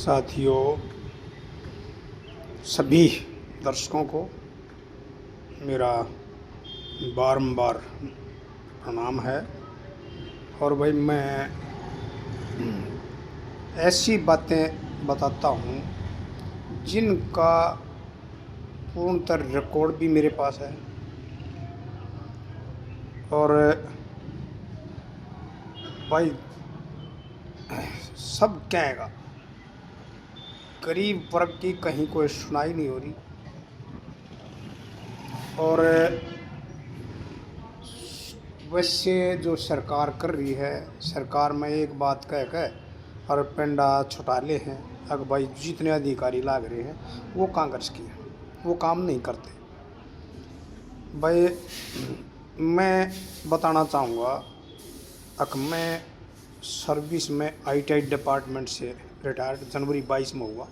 साथियों, सभी दर्शकों को मेरा बारंबार प्रणाम है। और भाई मैं ऐसी बातें बताता हूँ जिनका पूर्णतः रिकॉर्ड भी मेरे पास है और भाई सब कहेगा गरीब वर्ग की कहीं कोई सुनाई नहीं हो रही। और वैसे जो सरकार कर रही है, सरकार में एक बात कह के और पेंडा छुटाले हैं। अब भाई जितने अधिकारी लाग रहे हैं वो कांग्रेस की है, वो काम नहीं करते। भाई मैं बताना चाहूँगा, मैं सर्विस में ITI डिपार्टमेंट से रिटायर्ड जनवरी 22 में हुआ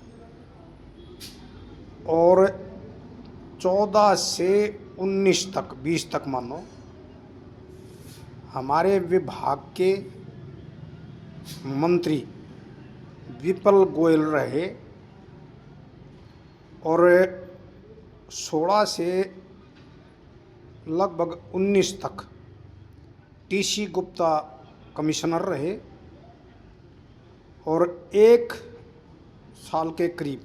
और 14 से 19 तक 20 तक मानो हमारे विभाग के मंत्री विपल गोयल रहे और 16 से लगभग 19 तक TC गुप्ता कमिश्नर रहे और 1 साल के करीब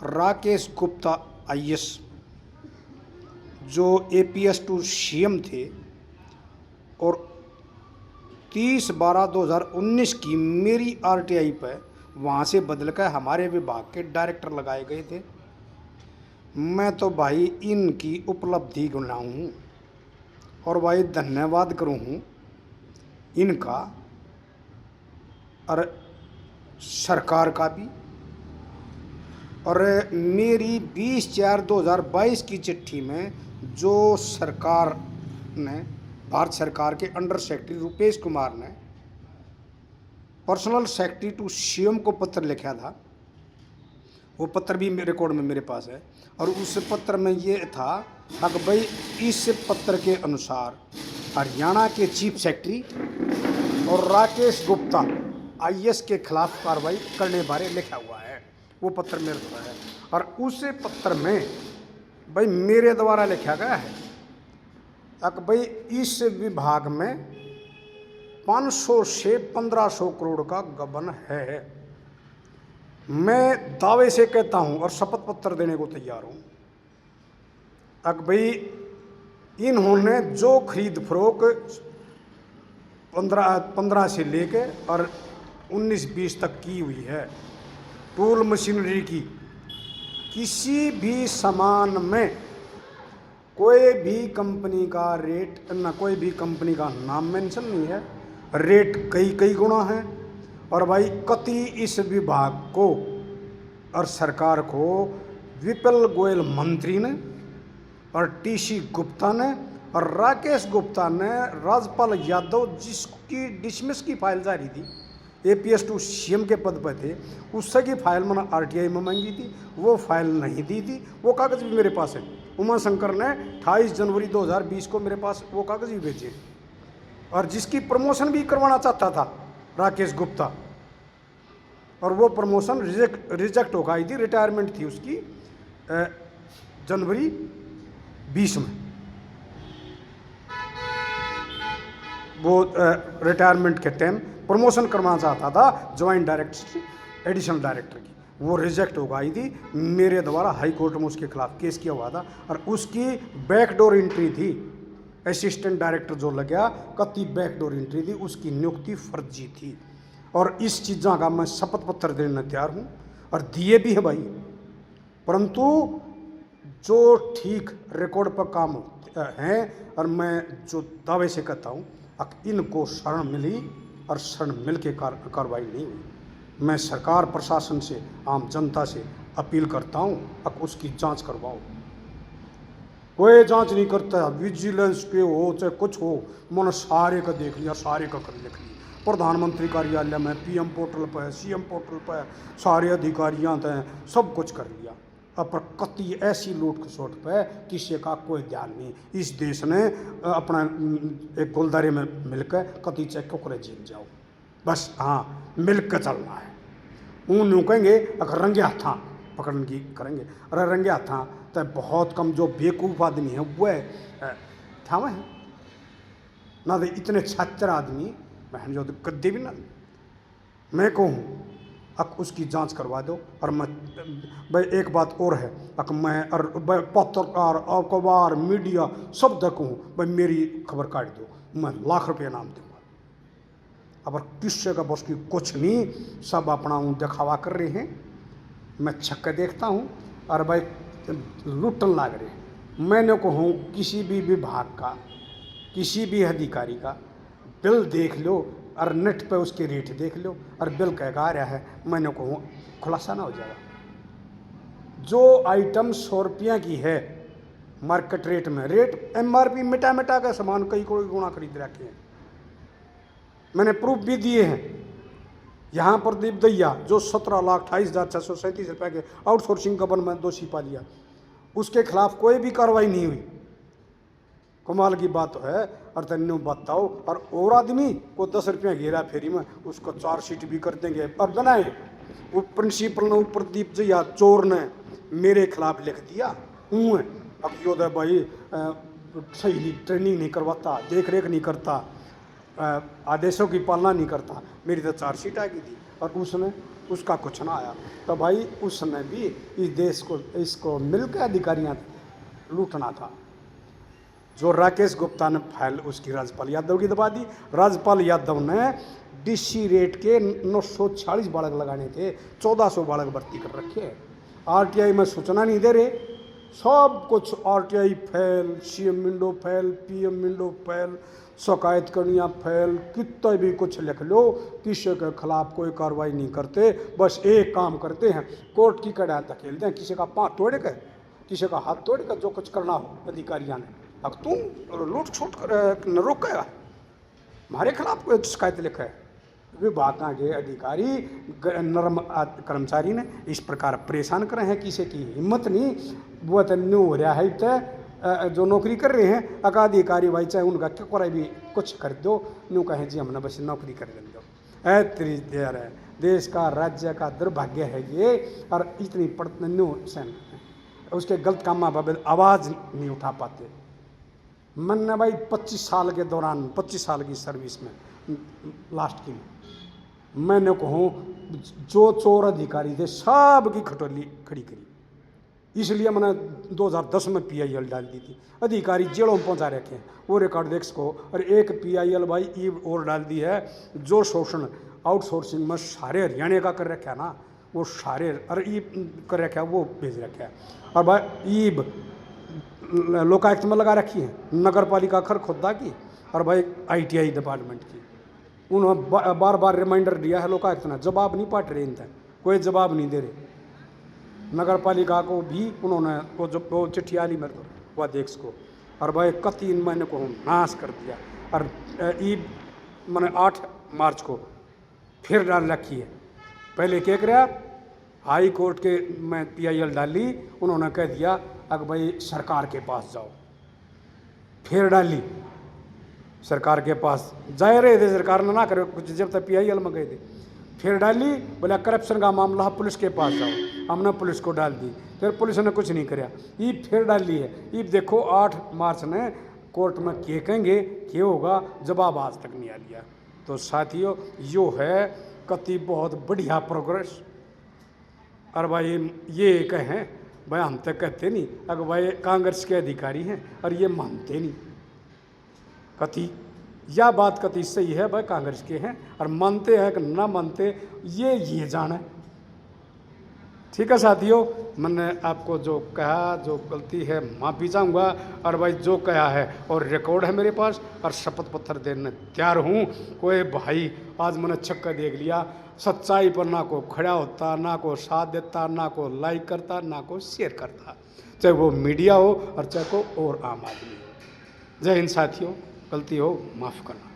राकेश गुप्ता IS जो APS टू CM थे और 30/12/2019 की मेरी RTI पर वहाँ से बदल कर हमारे विभाग के डायरेक्टर लगाए गए थे। मैं तो भाई इनकी उपलब्धि गिनाऊँ और भाई धन्यवाद करूँ इनका और सरकार का भी। और मेरी 20/4/2022 की चिट्ठी में जो सरकार ने, भारत सरकार के अंडर सेक्रेटरी रुपेश कुमार ने पर्सनल सेक्रेटरी टू CM को पत्र लिखा था, वो पत्र भी मेरे रिकॉर्ड में मेरे पास है। और उस पत्र में ये था कि भाई इस पत्र के अनुसार हरियाणा के चीफ सेक्रेटरी और राकेश गुप्ता IS के खिलाफ कार्रवाई करने बारे लिखा हुआ है। वो पत्र मेरे द्वारा है और उस पत्र में भाई मेरे द्वारा लिखा गया है कि भाई इस विभाग में 500 से 1500 करोड़ का गबन है। मैं दावे से कहता हूं और शपथ पत्र देने को तैयार हूं कि भाई इन्होंने जो खरीद फरोख्त 15 से लेके और 19-20 तक की हुई है, टूल मशीनरी की, किसी भी सामान में कोई भी कंपनी का रेट न, कोई भी कंपनी का नाम मेंशन नहीं है। रेट कई गुना है। और भाई कति इस विभाग को और सरकार को विपल गोयल मंत्री ने और TC गुप्ता ने और राकेश गुप्ता ने राजपाल यादव जिसकी डिसमिस की फाइल जारी थी, APS टू CM के पद पर थे, उससे की फाइल मैंने RTI में मांगी थी, वो फाइल नहीं दी थी। वो कागज़ भी मेरे पास है। उमा शंकर ने 28 जनवरी 2020 को मेरे पास वो कागज़ भी भेजे और जिसकी प्रमोशन भी करवाना चाहता था राकेश गुप्ता, और वो प्रमोशन रिजेक्ट हो गई थी। रिटायरमेंट थी उसकी जनवरी 20 में। वो रिटायरमेंट के टाइम प्रमोशन करवाना चाहता था ज्वाइंट डायरेक्टर एडिशनल डायरेक्टर की, वो रिजेक्ट हो गई थी। मेरे द्वारा हाई कोर्ट में उसके खिलाफ केस किया हुआ था और उसकी बैकडोर एंट्री थी। असिस्टेंट डायरेक्टर जो लग गया, कति बैकडोर एंट्री थी, उसकी नियुक्ति फर्जी थी। और इस चीज़ों का मैं शपथ पत्र देने तैयार हूँ और दिए भी है भाई। परंतु जो ठीक रिकॉर्ड पर काम हैं और मैं जो दावे से कहता हूँ इनको शरण मिली और शरण मिल के कार्रवाई नहीं हुई। मैं सरकार प्रशासन से, आम जनता से अपील करता हूँ अब उसकी जांच करवाओ। कोई जांच नहीं करता, विजिलेंस पे हो चाहे कुछ हो, मैंने सारे का देख लिया, सारे का कर लिख लिया। प्रधानमंत्री कार्यालय में, PM पोर्टल पर, CM पोर्टल पर सारे अधिकारियाँ थे, सब कुछ कर लिया। अब पर कति ऐसी लूट खसोट पे किसी का कोई ध्यान नहीं। इस देश ने अपना एक गुलदारे में मिलकर कति चेक को करे जीत जाओ, बस हाँ मिल कर चलना है। ऊन यूँ कहेंगे अगर रंगे हाथा पकड़ने की करेंगे, अरे रंगे हाथा तो बहुत कम जो बेवकूफ़ आदमी है वह था वह ना, तो इतने छात्र आदमी बहन जो गद्दे भी ना। मैं कहूँ अक उसकी जांच करवा दो। और मैं भाई एक बात और है, अक मैं और पत्रकार अखबार मीडिया सब देखूँ भाई मेरी खबर काट दो, मैं लाख रुपये इनाम दूंगा। अब किससे का बस की कुछ नहीं, सब अपना दिखावा कर रहे हैं। मैं छक्के देखता हूँ और भाई लुटन लाग रहे हैं। मैंने कहूँ किसी भी विभाग का किसी भी अधिकारी का बिल देख लो और नेट पे उसके रेट देख लो और बिल कह आ रहा है, मैंने कहूँ खुलासा ना हो जाएगा। जो आइटम 100 रुपया की है मार्केट रेट में, रेट MRP मिटा मिटा का सामान कई कोई गुना खरीद रखे हैं। मैंने प्रूफ भी दिए हैं। यहाँ पर दीप दैया जो 17,28,637 रुपये के आउटसोर्सिंग गबन में दोषी पा लिया, उसके खिलाफ कोई भी कार्रवाई नहीं हुई। कमाल की बात है। और तन्नू बताओ, और आदमी को 10 रुपया घेरा फेरी में उसको चार्जशीट भी कर देंगे और बनाए। वो प्रिंसिपल ने प्रदीप जी या चोर ने मेरे खिलाफ लिख दिया हूँ। अब योदय भाई सही ट्रेनिंग नहीं करवाता, देख रेख नहीं करता, आदेशों की पालना नहीं करता, मेरी तो चार्जशीट आ गई थी और उसने उसका कुछ ना आया। तो भाई उसने भी इस देश को इसको मिलकर अधिकारियाँ लूटना था। जो राकेश गुप्ता ने फाइल उसकी राजपाल यादव की दबा दी। राजपाल यादव ने DC रेट के 940 बालक लगाने थे, 1400 बालक भर्ती कर रखे। RTI में सूचना नहीं दे रहे, सब कुछ RTI fail, CM window fail, PM window fail, शिकायत करनिया फेल, कितना भी कुछ लिख लो, किसी के खिलाफ कोई कार्रवाई नहीं करते। बस एक काम करते हैं, कोर्ट की कड़ा धकेलते हैं, किसी का पाँव तोड़ के किसी का हाथ तोड़ कर जो कुछ करना हो अधिकारियों ने। अब तुम लूट छूट कर न रोकेगा, हमारे खिलाफ कोई शिकायत लिखा है। विभाग के अधिकारी नरम कर्मचारी ने इस प्रकार परेशान करे हैं, किसी की हिम्मत नहीं। वो तो न्यू हो रहा है तो जो नौकरी कर रहे हैं अकाधिकारी भाई चाहे उनका क्या कोई भी कुछ कर दो, न्यू कहें जी हमने बस नौकरी कर दो। तेरी देर है, देश का राज्य का दुर्भाग्य है ये। और इतनी पड़त न्यू सैन उसके गलत काम बाबत आवाज़ नहीं उठा पाते। मैंने भाई 25 साल के दौरान 25 साल की सर्विस में लास्ट की मैंने कहूँ जो चोर अधिकारी थे सब की खटोली खड़ी करी। इसलिए मैंने 2010 में PIL डाल दी थी। अधिकारी जेलों में पहुँचा रखे हैं, वो रिकॉर्ड देख सको। और एक PIL भाई ईब और डाल दी है, जो शोषण आउटसोर्सिंग में सारे हरियाणा का कर रखा है ना, वो सारे और ईब कर रखा है वो भेज रखा है। और भाई ईब लोकायुक्त में लगा रखी है, नगर पालिका खर खुदा की और भाई ITI डिपार्टमेंट की। उन्होंने बार बार रिमाइंडर दिया है लोकायुक्त ने, जवाब नहीं पाट रहे इनसे, कोई जवाब नहीं दे रहे। नगर पालिका को भी उन्होंने वो चिट्ठी आली मेरे को वह देख सको। और भाई 3 महीने को नाश कर दिया। और ईब मैंने 8 मार्च को फिर डाल रखी है। पहले क्या कराया, हाई कोर्ट के में PIL डाली, उन्होंने कह दिया अब भाई सरकार के पास जाओ। फिर डाली सरकार के पास जा रहे थे, सरकार ने ना करे कुछ जब तक PIL में गए थे। फिर डाली, बोला करप्शन का मामला पुलिस के पास जाओ, हमने पुलिस को डाल दी। फिर पुलिस ने कुछ नहीं कराया, ईब फिर डाली है। ईब देखो 8 मार्च ने कोर्ट में क्या कहेंगे, क्या होगा, जवाब आज तक नहीं आ लिया। तो साथियों यो है कति बहुत बढ़िया प्रोग्रेस। और भाई ये कहें भाई हम तक कहते नहीं, अगर भाई कांग्रेस के अधिकारी हैं और ये मानते नहीं। कति यह बात कति सही है, भाई कांग्रेस के हैं और मानते हैं कि ना मानते ये जाने। ठीक है साथियों, मैंने आपको जो कहा, जो गलती है माफ़ी चाहूँगा। और भाई जो कहा है और रिकॉर्ड है मेरे पास और शपथ पत्थर देने तैयार हूँ। कोई भाई आज मैंने छक्का देख लिया, सच्चाई पर ना को खड़ा होता, ना को साथ देता, ना को लाइक करता, ना को शेयर करता, चाहे वो मीडिया हो और चाहे को और आम आदमी हो। जय हिंद साथियों, गलती हो माफ़ करना।